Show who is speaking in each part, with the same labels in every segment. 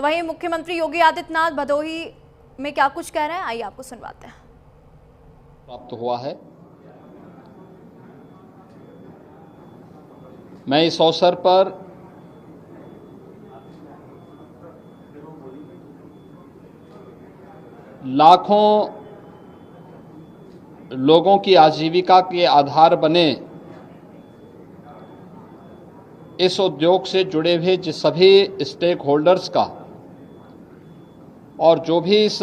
Speaker 1: तो वहीं मुख्यमंत्री योगी आदित्यनाथ भदोही में क्या कुछ कह रहे हैं, आइए आपको सुनवाते हैं।
Speaker 2: प्राप्त हुआ है। मैं इस अवसर पर लाखों लोगों की आजीविका के आधार बने इस उद्योग से जुड़े हुए जिस सभी स्टेक होल्डर्स का और जो भी इस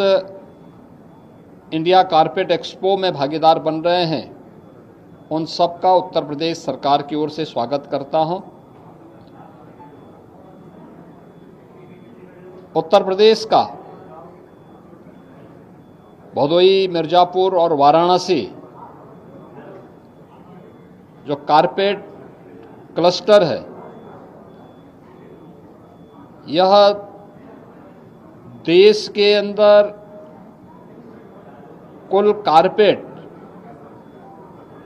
Speaker 2: इंडिया कारपेट एक्सपो में भागीदार बन रहे हैं, उन सब का उत्तर प्रदेश सरकार की ओर से स्वागत करता हूं। उत्तर प्रदेश का भदोही, मिर्जापुर और वाराणसी जो कारपेट क्लस्टर है, यह देश के अंदर कुल कारपेट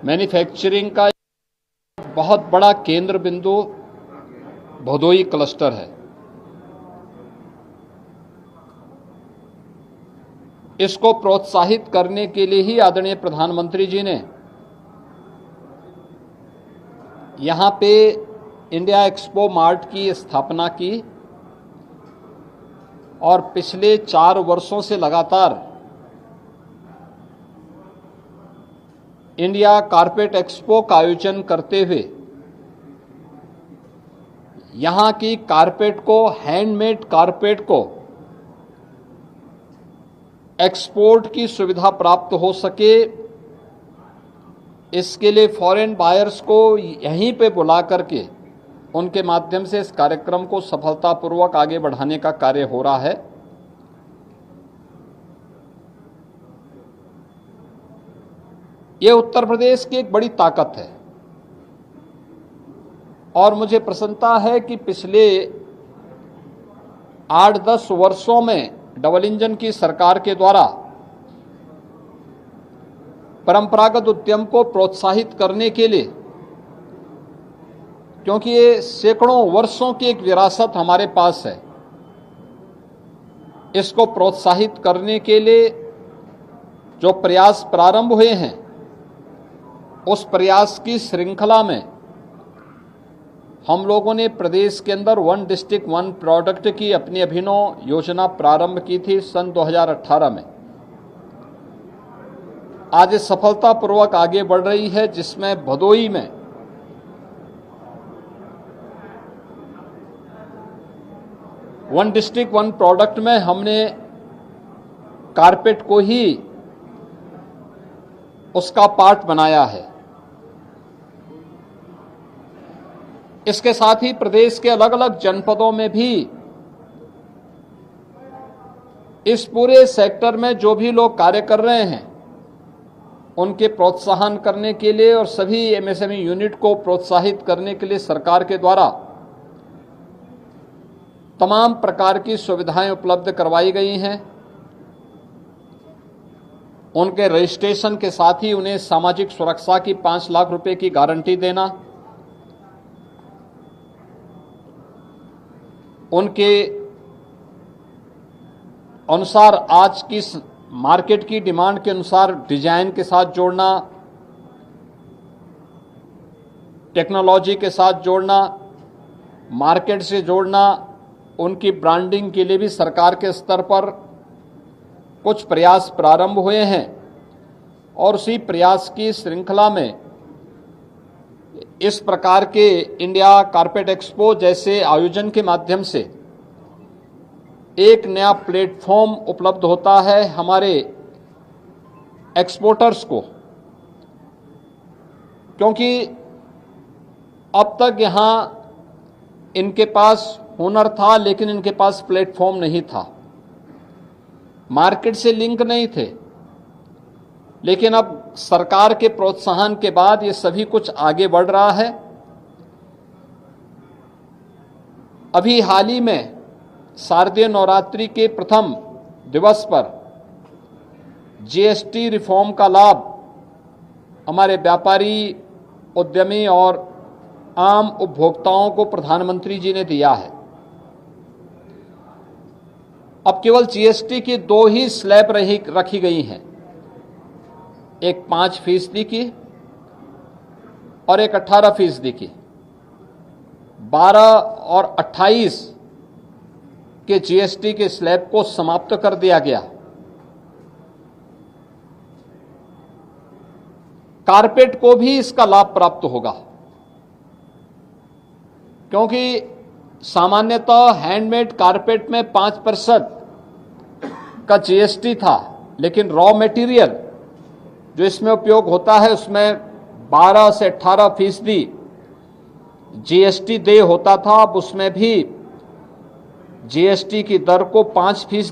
Speaker 2: मैन्युफैक्चरिंग का बहुत बड़ा केंद्र बिंदु भदोही क्लस्टर है। इसको प्रोत्साहित करने के लिए ही आदरणीय प्रधानमंत्री जी ने यहां पे इंडिया एक्सपो मार्ट की स्थापना की और पिछले 4 वर्षों से लगातार इंडिया कारपेट एक्सपो का आयोजन करते हुए यहां की कारपेट को, हैंडमेड कारपेट को एक्सपोर्ट की सुविधा प्राप्त हो सके, इसके लिए फॉरेन बायर्स को यहीं पे बुला करके उनके माध्यम से इस कार्यक्रम को सफलतापूर्वक आगे बढ़ाने का कार्य हो रहा है। ये उत्तर प्रदेश की एक बड़ी ताकत है और मुझे प्रसन्नता है कि पिछले 8-10 वर्षों में डबल इंजन की सरकार के द्वारा परंपरागत उद्यम को प्रोत्साहित करने के लिए, क्योंकि ये सैकड़ों वर्षों की एक विरासत हमारे पास है, इसको प्रोत्साहित करने के लिए जो प्रयास प्रारंभ हुए हैं, उस प्रयास की श्रृंखला में हम लोगों ने प्रदेश के अंदर 1 डिस्ट्रिक्ट 1 प्रोडक्ट की अपनी अभिनव योजना प्रारंभ की थी सन 2018 में। आज सफलतापूर्वक आगे बढ़ रही है, जिसमें भदोही में वन डिस्ट्रिक्ट 1 प्रोडक्ट में हमने कारपेट को ही उसका पार्ट बनाया है। इसके साथ ही प्रदेश के अलग अलग जनपदों में भी इस पूरे सेक्टर में जो भी लोग कार्य कर रहे हैं, उनके प्रोत्साहन करने के लिए और सभी एमएसएमई यूनिट को प्रोत्साहित करने के लिए सरकार के द्वारा तमाम प्रकार की सुविधाएं उपलब्ध करवाई गई हैं। उनके रजिस्ट्रेशन के साथ ही उन्हें सामाजिक सुरक्षा की 5 लाख रुपए की गारंटी देना, उनके अनुसार आज की मार्केट की डिमांड के अनुसार डिजाइन के साथ जोड़ना, टेक्नोलॉजी के साथ जोड़ना, मार्केट से जोड़ना, उनकी ब्रांडिंग के लिए भी सरकार के स्तर पर कुछ प्रयास प्रारंभ हुए हैं और उसी प्रयास की श्रृंखला में इस प्रकार के इंडिया कारपेट एक्सपो जैसे आयोजन के माध्यम से एक नया प्लेटफॉर्म उपलब्ध होता है हमारे एक्सपोर्टर्स को, क्योंकि अब तक यहां इनके पास हुनर था लेकिन इनके पास प्लेटफॉर्म नहीं था, मार्केट से लिंक नहीं थे। लेकिन अब सरकार के प्रोत्साहन के बाद ये सभी कुछ आगे बढ़ रहा है। अभी हाल ही में शारदीय नवरात्रि के प्रथम दिवस पर जीएसटी रिफॉर्म का लाभ हमारे व्यापारी, उद्यमी और आम उपभोक्ताओं को प्रधानमंत्री जी ने दिया है। अब केवल जीएसटी की 2 ही स्लैब रखी गई हैं, एक 5% की और एक 18% की। 12 और 28 के जीएसटी के स्लैब को समाप्त कर दिया गया। कारपेट को भी इसका लाभ प्राप्त होगा, क्योंकि सामान्यतः हैंडमेड कारपेट में 5% का जीएसटी था, लेकिन रॉ मटेरियल जो इसमें उपयोग होता है उसमें 12 से 18% जीएसटी देय होता था। अब उसमें भी जीएसटी की दर को 5%